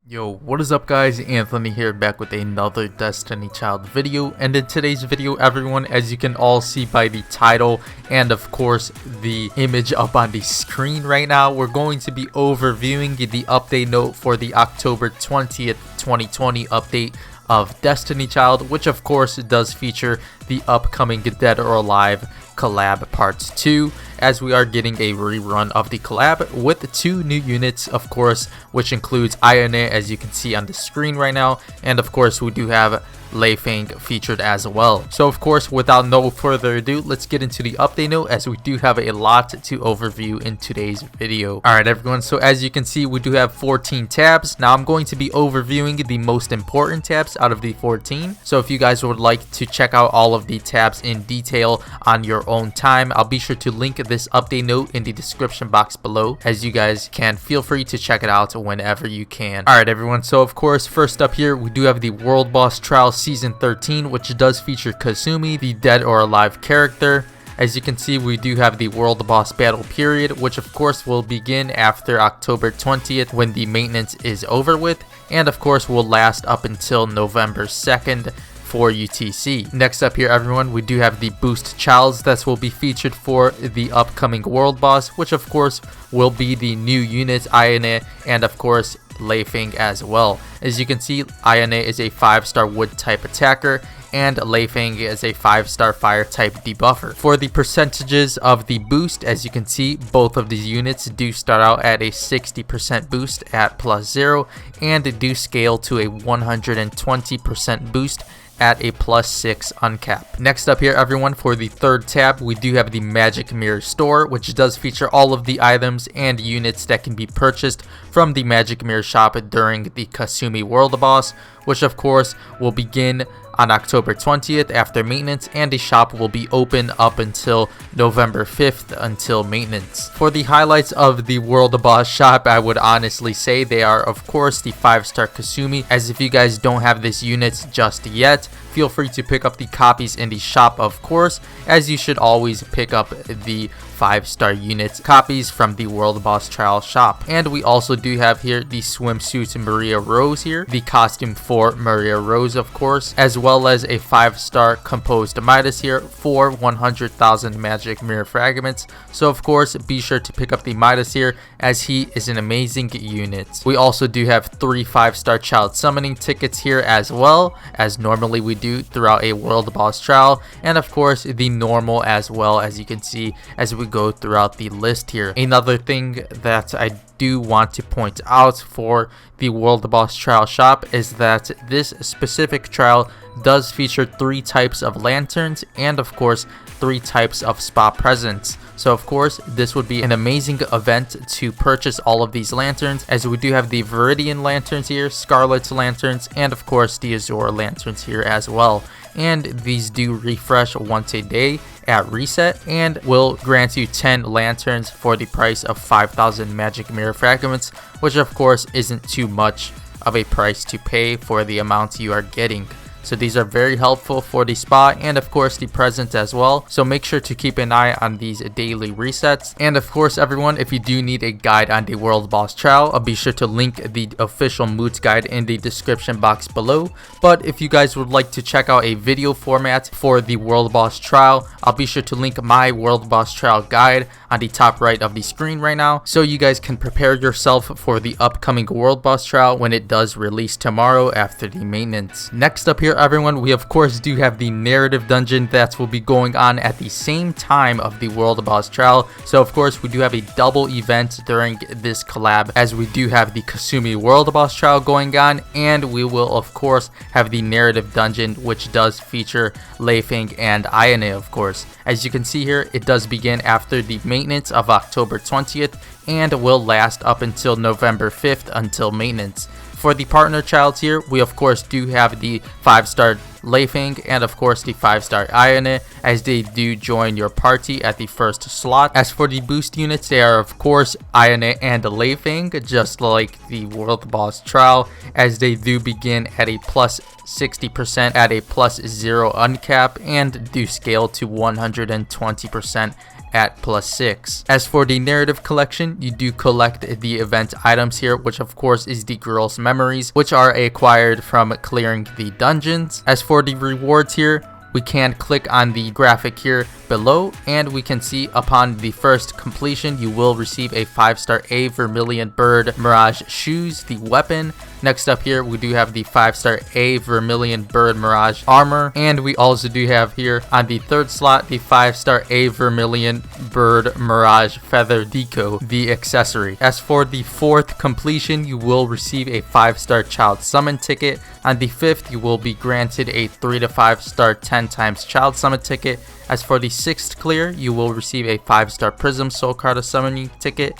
Yo, what is up guys? Anthony here, back with another Destiny Child video. And in today's video, everyone, as you can all see by the title and of course the image up on the screen right now, we're going to be overviewing the update note for the October 20th 2020 update of Destiny Child, which of course does feature the upcoming Dead or Alive collab parts 2, as we are getting a rerun of the collab with 2 new units, of course, which includes Ayane, as you can see on the screen right now, and of course we do have Leifang featured as well. So of course, without no further ado, let's get into the update note, as we do have a lot to overview in today's video. Alright everyone, so as you can see, we do have 14 tabs. Now I'm going to be overviewing the most important tabs out of the 14. So if you guys would like to check out all of the tabs in detail on your own time, I'll be sure to link this update note in the description box below, as you guys can feel free to check it out whenever you can. Alright everyone, so of course, first up here, we do have the World Boss Trial Season 13, which does feature Kasumi, the Dead or Alive character. As you can see, we do have the World Boss Battle period, which of course will begin after October 20th when the maintenance is over with, and of course will last up until November 2nd for UTC. Next up here everyone, we do have the Boost Childs that will be featured for the upcoming World Boss, which of course will be the new units Ayane and of course Leifang as well. As you can see, Ayane is a 5-star wood type attacker and Leifang is a 5-star fire type debuffer. For the percentages of the boost, as you can see, both of these units do start out at a 60% boost at +0 and do scale to a 120% boost at a +6 uncap. Next up here everyone, for the third tab, we do have the Magic Mirror Store, which does feature all of the items and units that can be purchased from the Magic Mirror shop during the Kasumi World Boss, which of course will begin on October 20th after maintenance, and the shop will be open up until November 5th until maintenance. For the highlights of the World Boss shop, I would honestly say they are of course the 5-star Kasumi, as if you guys don't have this unit just yet, feel free to pick up the copies in the shop of course, as you should always pick up the 5-star units copies from the World Boss Trial shop. And we also do have here the swimsuit Maria Rose here, the costume for Maria Rose of course, as well as a 5-star composed Midas here for 100,000 magic mirror fragments. So of course be sure to pick up the Midas here, as he is an amazing unit. We also do have 3 5-star child summoning tickets here, as well as normally we do throughout a World Boss Trial, and of course the normal as well, as you can see as we go throughout the list here. Another thing that I do want to point out for the World Boss Trial shop is that this specific trial does feature 3 types of lanterns and of course 3 types of spot presents. So of course this would be an amazing event to purchase all of these lanterns, as we do have the Viridian lanterns here, Scarlet's lanterns, and of course the Azure lanterns here as well. And these do refresh once a day at reset and will grant you 10 lanterns for the price of 5,000 magic mirror fragments, which of course isn't too much of a price to pay for the amount you are getting. So these are very helpful for the spot and of course the present as well. So make sure to keep an eye on these daily resets. And of course everyone, if you do need a guide on the World Boss Trial, I'll be sure to link the official Moot guide in the description box below. But if you guys would like to check out a video format for the World Boss Trial, I'll be sure to link my World Boss Trial guide on the top right of the screen right now, so you guys can prepare yourself for the upcoming World Boss Trial when it does release tomorrow after the maintenance. Next up here everyone, we of course do have the narrative dungeon that will be going on at the same time of the World Boss Trial. So of course we do have a double event during this collab, as we do have the Kasumi World Boss Trial going on, and we will of course have the narrative dungeon, which does feature Leifang and Ayane of course. As you can see here, it does begin after the maintenance of October 20th and will last up until November 5th until maintenance. For the partner childs here, we of course do have the 5-star Leifang and of course the 5-star Ayane, as they do join your party at the first slot. As for the boost units, they are of course Ayane and Leifang, just like the World Boss Trial, as they do begin at a +60% at a +0 uncap and do scale to 120% at +6. As for the narrative collection, you do collect the event items here, which of course is the girl's memories, which are acquired from clearing the dungeons. As for the rewards here, we can click on the graphic here below, and we can see upon the first completion you will receive a 5-star A Vermilion Bird Mirage shoes, the weapon. Next up here we do have the 5-star A Vermilion Bird Mirage armor, and we also do have here on the third slot the 5-star A Vermilion Bird Mirage Feather Deco, the accessory. As for the fourth completion, you will receive a 5-star Child Summon ticket. On the fifth, you will be granted a 3 to 5-star 10 times Child Summon ticket. As for the sixth clear, you will receive a 5-star Prism Soul Card Summoning ticket.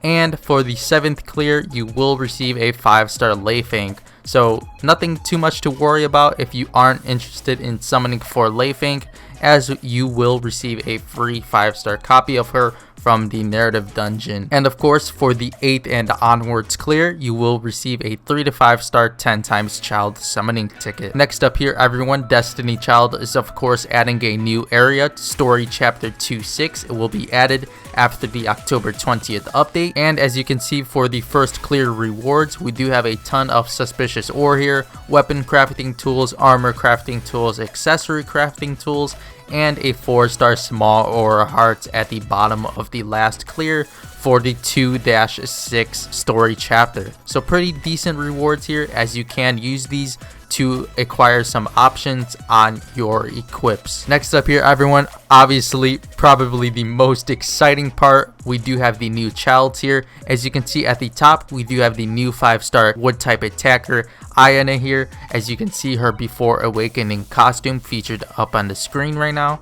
And for the seventh clear, you will receive a 5-star Leifang. So nothing too much to worry about if you aren't interested in summoning for Leifang, as you will receive a free 5-star copy of her from the narrative dungeon. And of course, for the 8th and onwards clear, you will receive a 3 to 5-star 10 times Child Summoning ticket. Next up here, everyone, Destiny Child is of course adding a new area, Story Chapter 2.6. It will be added after the October 20th update. And as you can see, for the first clear rewards, we do have a ton of suspicious ore here, weapon crafting tools, armor crafting tools, accessory crafting tools, and a 4-star small ore heart at the bottom of the last clear for the 2-6 story chapter. So pretty decent rewards here, as you can use these to acquire some options on your equips. Next up here, everyone, obviously probably the most exciting part, we do have the new child here. As you can see at the top, we do have the new 5-star wood type attacker Ayane here. As you can see, her Before Awakening costume featured up on the screen right now.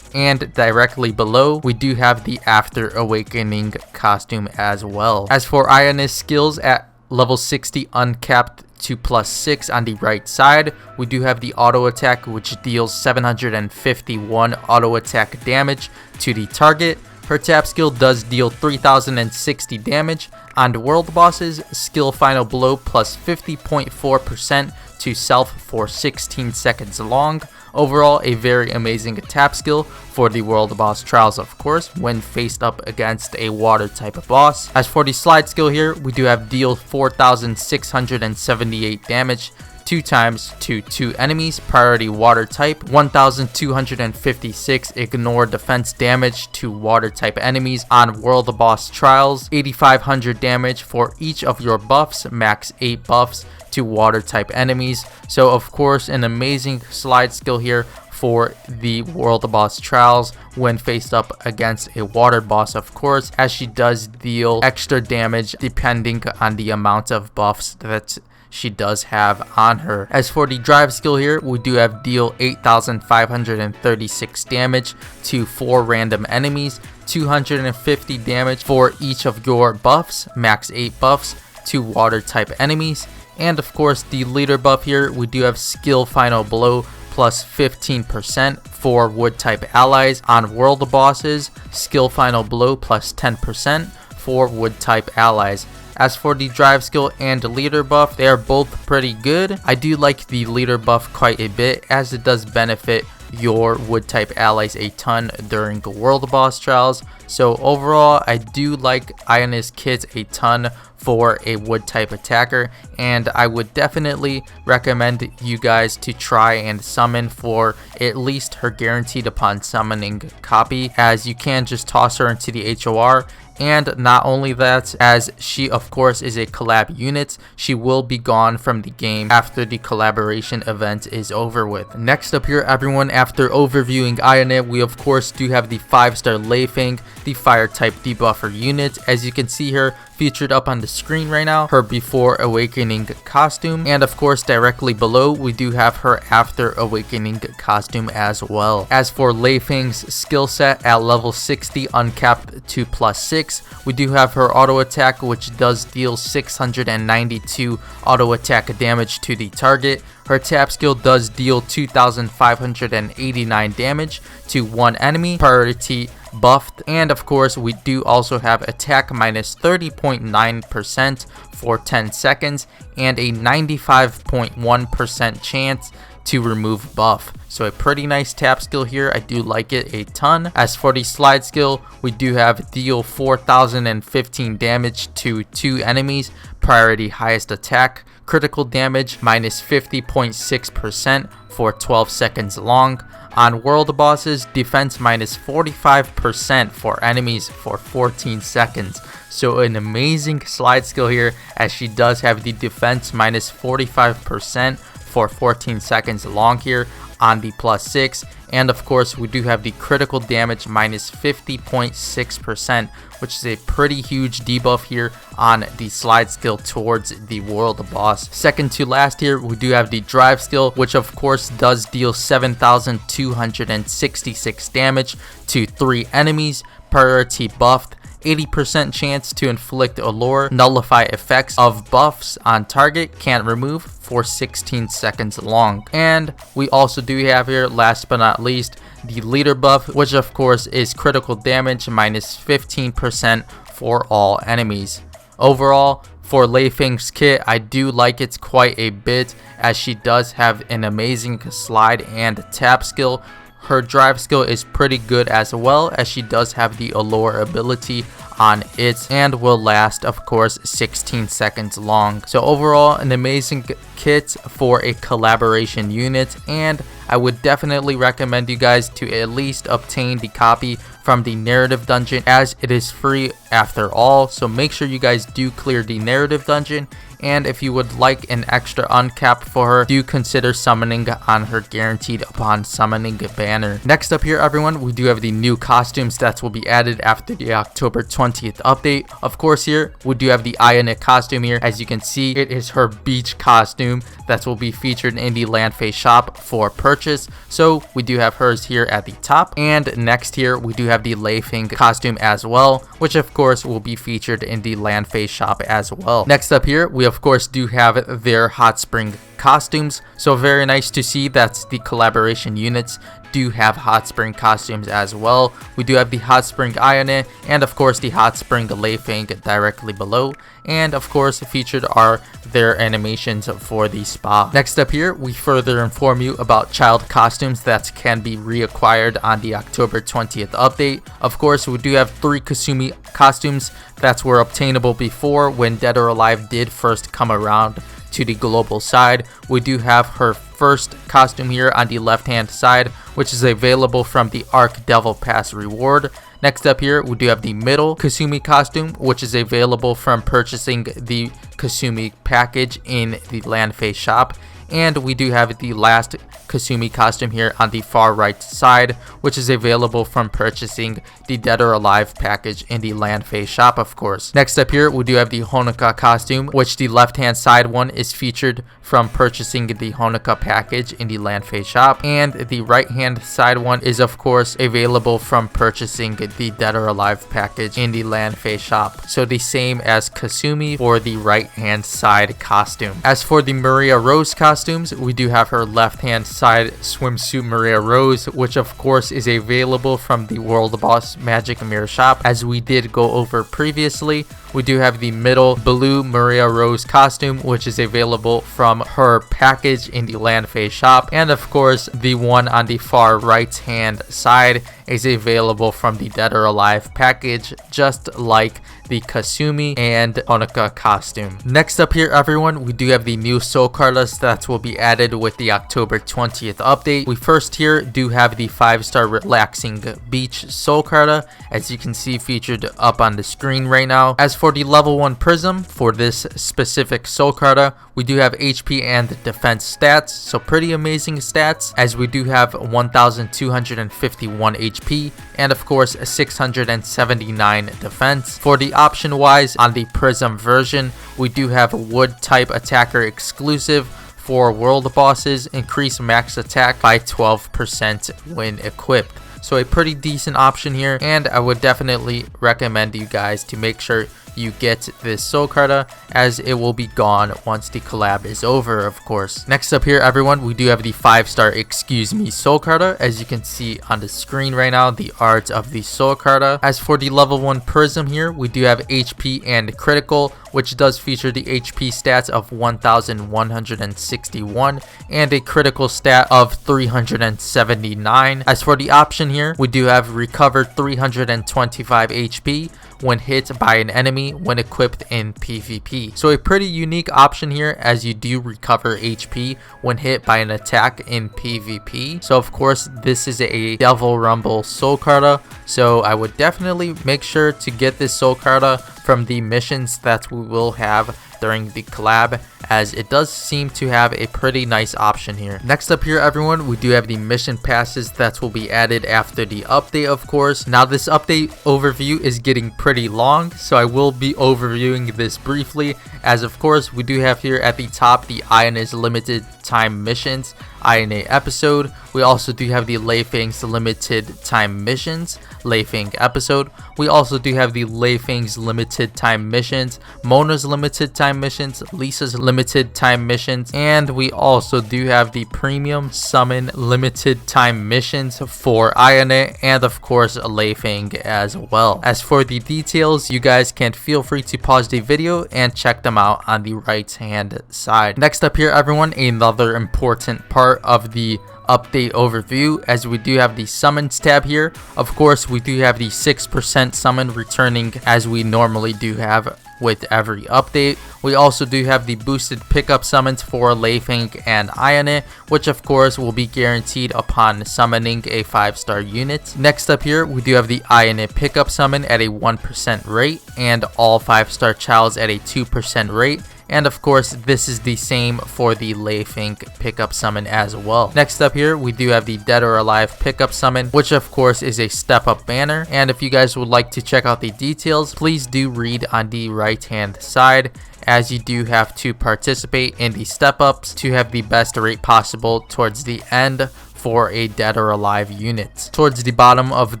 And directly below, we do have the After Awakening costume as well. As for Ayane's skills, at level 60 uncapped to +6 on the right side, we do have the auto attack, which deals 751 auto attack damage to the target. Her tap skill does deal 3060 damage on world bosses. Skill Final Blow plus 50.4% to self for 16 seconds long. Overall, a very amazing tap skill for the world boss trials, of course, when faced up against a water type of boss. As for the slide skill here, we do have deal 4678 damage 2 times to 2 enemies, priority water type, 1256 ignore defense damage to water type enemies on world boss trials, 8500 damage for each of your buffs, max 8 buffs to water type enemies. So of course, an amazing slide skill here for the world boss trials when faced up against a water boss, of course, as she does deal extra damage depending on the amount of buffs that she does have on her. As for the drive skill here, we do have deal 8536 damage to 4 random enemies, 250 damage for each of your buffs, max 8 buffs to water type enemies. And of course, the leader buff here, we do have skill Final Blow plus 15% for wood type allies on world bosses, skill Final Blow plus 10% for wood type allies. As for the drive skill and leader buff, they are both pretty good. I do like the leader buff quite a bit, as it does benefit your wood type allies a ton during the world boss trials. So overall, I do like Ayane's kits a ton for a wood type attacker, and I would definitely recommend you guys to try and summon for at least her guaranteed upon summoning copy, as you can just toss her into the HOR. And not only that, as she of course is a collab unit, she will be gone from the game after the collaboration event is over with. Next up here, everyone, after overviewing Ayane, we of course do have the 5-star Leifang, the fire type debuffer unit. As you can see her featured up on the screen right now, her Before Awakening costume, and of course directly below we do have her After Awakening costume as well. As for Leifang's skill set, at level 60 uncapped to +6, we do have her auto attack, which does deal 692 auto attack damage to the target. Her tap skill does deal 2589 damage to 1 enemy, priority buffed. And of course, we do also have attack minus 30.9% for 10 seconds and a 95.1% chance to remove buff. So a pretty nice tap skill here. I do like it a ton. As for the slide skill, we do have deal 4015 damage to 2 enemies, priority highest attack, critical damage minus 50.6% for 12 seconds long. On world bosses, defense minus 45% for enemies for 14 seconds. So an amazing slide skill here, as she does have the defense minus 45% for 14 seconds long here on the +6. And of course, we do have the critical damage minus 50.6%, which is a pretty huge debuff here on the slide skill towards the world boss. Second to last here, we do have the drive skill, which of course does deal 7,266 damage to 3 enemies, priority buffed, 80% chance to inflict allure, nullify effects of buffs on target, can't remove, for 16 seconds long. And we also do have here, last but not least, the leader buff, which of course is critical damage minus 15% for all enemies. Overall, for Leifang's kit, I do like it quite a bit, as she does have an amazing slide and tap skill. Her drive skill is pretty good as well, as she does have the allure ability on it and will last of course 16 seconds long. So overall, an amazing kit for a collaboration unit, and I would definitely recommend you guys to at least obtain the copy from the narrative dungeon, as it is free after all. So make sure you guys do clear the narrative dungeon, and if you would like an extra uncap for her, do consider summoning on her guaranteed upon summoning banner. Next up here, everyone, we do have the new costumes that will be added after the October 20th update. Of course, here we do have the Ayane costume here. As you can see, it is her beach costume that will be featured in the Landface shop for purchase. So we do have hers here at the top, and next here we do have the Leifang costume as well, which of course will be featured in the Landface shop as well. Next up here, we of course do have their hot spring costumes. So very nice to see that the collaboration units do have hot spring costumes as well. We do have the hot spring Ayane and of course the hot spring Leifang directly below, and of course featured are their animations for the spa. Next up here, we further inform you about child costumes that can be reacquired on the October 20th update. Of course, we do have 3 Kasumi costumes that were obtainable before when Dead or Alive did first come around to the global side. We do have her first costume here on the left hand side, which is available from the Arc Devil Pass reward. Next up here, we do have the middle Kasumi costume, which is available from purchasing the Kasumi package in the Landface shop. And we do have the last Kasumi costume here on the far right side, which is available from purchasing the Dead or Alive package in the Landface shop, of course. Next up here, we do have the Honoka costume, which the left hand side one is featured from purchasing the Honoka package in the Landface shop, and the right hand side one is of course available from purchasing the Dead or Alive package in the Landface shop. So the same as Kasumi for the right hand side costume. As for the Maria Rose costumes, we do have her left hand side swimsuit Maria Rose, which of course is available from the World Boss Magic Mirror shop, as we did go over previously. We do have the middle blue Maria Rose costume, which is available from her package in the Landface shop, and of course the one on the far right hand side is available from the Dead or Alive package, just like the Kasumi and Honoka costume. Next up here, everyone, we do have the new soul cartas that will be added with the October 20th update. We first here do have the 5-star relaxing beach soul carta, as you can see featured up on the screen right now. As for the level 1 prism for this specific soul carta, we do have HP and defense stats, so pretty amazing stats, as we do have 1251 HP and of course 679 defense. For the option wise, on the prism version, we do have wood type attacker exclusive for world bosses, increase max attack by 12% when equipped. So a pretty decent option here, and I would definitely recommend you guys to make sure you get this soul carta, as it will be gone once the collab is over, of course. Next up here, everyone, we do have the 5-star excuse me soul carta. As you can see on the screen right now, the art of the soul carta. As for the level 1 prism here, we do have HP and critical, which does feature the HP stats of 1161 and a critical stat of 379. As for the option here, we do have recover 325 HP when hit by an enemy when equipped in PvP. So a pretty unique option here, as you do recover HP when hit by an attack in PvP. So of course, this is a Devil Rumble soul carta, so I would definitely make sure to get this soul carta from the missions that we will have during the collab, as it does seem to have a pretty nice option here. Next up here, everyone, we do have the mission passes that will be added after the update, of course. Now this update overview is getting pretty long, so I will be overviewing this briefly, as of course we do have here at the top the Ayane's limited time missions, Ayane episode. We also do have the Leifang's limited time missions, Leifang episode. We also do have the Leifang's limited time missions, Mona's limited time missions, Lisa's limited time missions, and we also do have the premium summon limited time missions for Ayane and of course Leifang as well. As for the details, you guys can feel free to pause the video and check them out on the right hand side. Next up here, everyone, another important part of the update overview, as we do have the summons tab here. Of course, we do have the 6% summon returning, as we normally do have with every update. We also do have the boosted pickup summons for Leifang and Ayane, which of course will be guaranteed upon summoning a 5-star unit. Next up here, we do have the Ayane pickup summon at a 1% rate and all 5-star childs at a 2% rate. And of course, this is the same for the Leifang pickup summon as well. Next up here, we do have the Dead or Alive pickup summon, which of course is a step up banner. And if you guys would like to check out the details, please do read on the right hand side, as you do have to participate in the step ups to have the best rate possible towards the end for a Dead or Alive unit. Towards the bottom of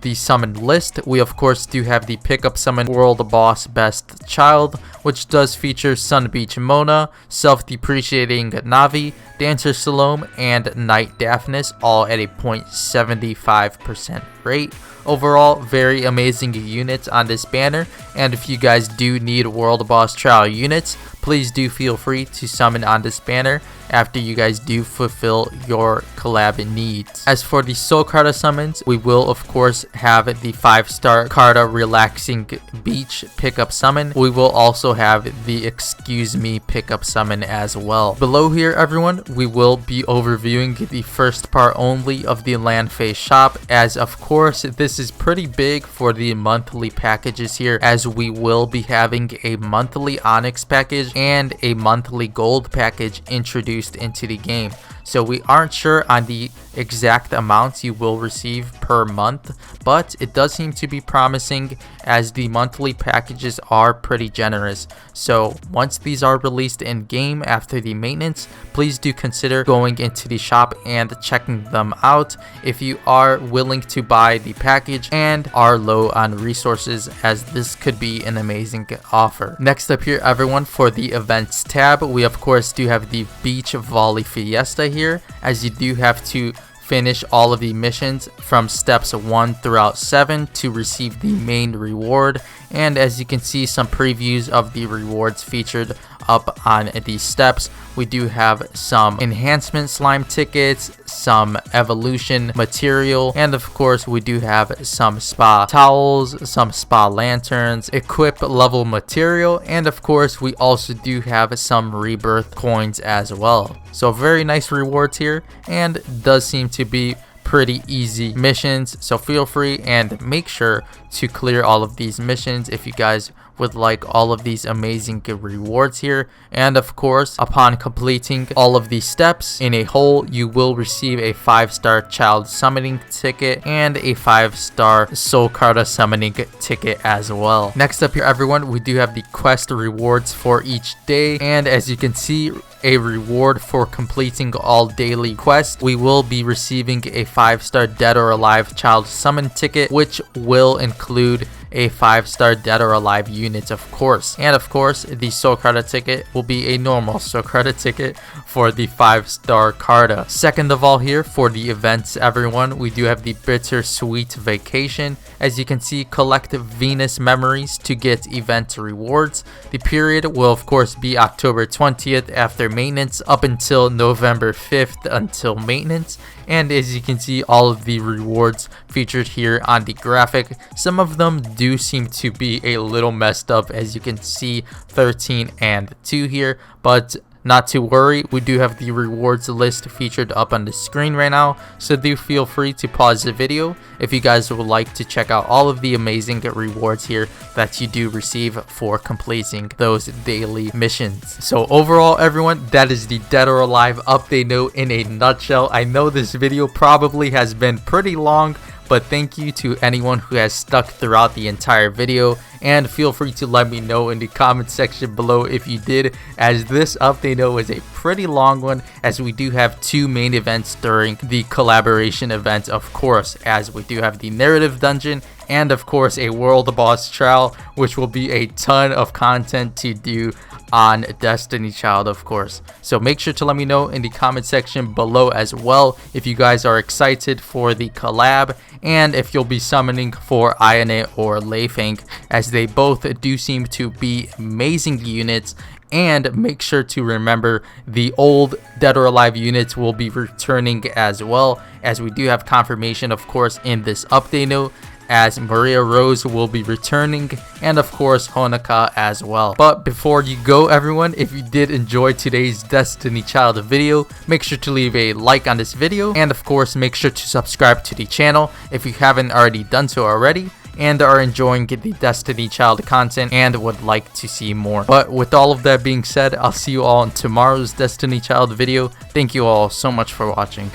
the summon list, we of course do have the pickup summon World Boss Best Child, which does feature Sun Beach Mona, Self-Depreciating Navi, Dancer Salome, and Night Daphnis, all at a 0.75% rate. Overall, very amazing units on this banner, and if you guys do need World Boss Trial units, please do feel free to summon on this banner after you guys do fulfill your collab needs. As for the soul carta summons, we will of course have the 5-star Carta Relaxing Beach pickup summon. We will also have the Excuse Me pickup summon as well. Below here, everyone, we will be overviewing the first part only of the land phase shop, as of course this is pretty big for the monthly packages here, as we will be having a monthly Onyx package and a monthly gold package introduced into the game. So we aren't sure on the exact amounts you will receive per month, but it does seem to be promising, as the monthly packages are pretty generous. So once these are released in game after the maintenance, please do consider going into the shop and checking them out if you are willing to buy the package and are low on resources, as this could be an amazing offer. Next up here, everyone, for the events tab, we of course do have the Beach Volley Fiesta here, as you do have to finish all of the missions from steps 1 throughout 7 to receive the main reward. And as you can see, some previews of the rewards featured up on these steps. We do have some enhancement slime tickets, some evolution material, and of course we do have some spa towels, some spa lanterns, equip level material, and of course we also do have some rebirth coins as well. So very nice rewards here, and does seem to be pretty easy missions, so feel free and make sure to clear all of these missions if you guys would like all of these amazing rewards here. And of course, upon completing all of these steps in a whole, you will receive a 5-star child summoning ticket and a 5-star soul carta summoning ticket as well. Next up here, everyone, we do have the quest rewards for each day, and as you can see, a reward for completing all daily quests. We will be receiving a 5-star Dead or Alive child summon ticket, which will include a 5-star Dead or Alive unit, of course. And of course, the soul credit ticket will be a normal soul credit ticket for the 5-star Carta. Second of all, here for the events, everyone, we do have the Bittersweet Vacation. As you can see, collect Venus memories to get event rewards. The period will of course be October 20th after maintenance up until November 5th until maintenance. And as you can see, all of the rewards featured here on the graphic, some of them do seem to be a little messed up, as you can see 13 and 2 here, but not to worry, we do have the rewards list featured up on the screen right now, so do feel free to pause the video if you guys would like to check out all of the amazing rewards here that you do receive for completing those daily missions. So overall, everyone, that is the Dead or Alive update note in a nutshell. I know this video probably has been pretty long, but thank you to anyone who has stuck throughout the entire video, and feel free to let me know in the comment section below if you did, as this update note was a pretty long one, as we do have 2 main events during the collaboration event, of course, as we do have the narrative dungeon and of course a world boss trial, which will be a ton of content to do on Destiny Child, of course. So make sure to let me know in the comment section below as well if you guys are excited for the collab, and if you'll be summoning for Ayane or Leifang, as they both do seem to be amazing units. And make sure to remember the old Dead or Alive units will be returning as well, as we do have confirmation, of course, in this update note, as Maria Rose will be returning, and of course Honoka as well. But before you go, everyone, if you did enjoy today's Destiny Child video, make sure to leave a like on this video, and of course make sure to subscribe to the channel if you haven't already done so already, and are enjoying the Destiny Child content and would like to see more. But with all of that being said, I'll see you all in tomorrow's Destiny Child video. Thank you all so much for watching.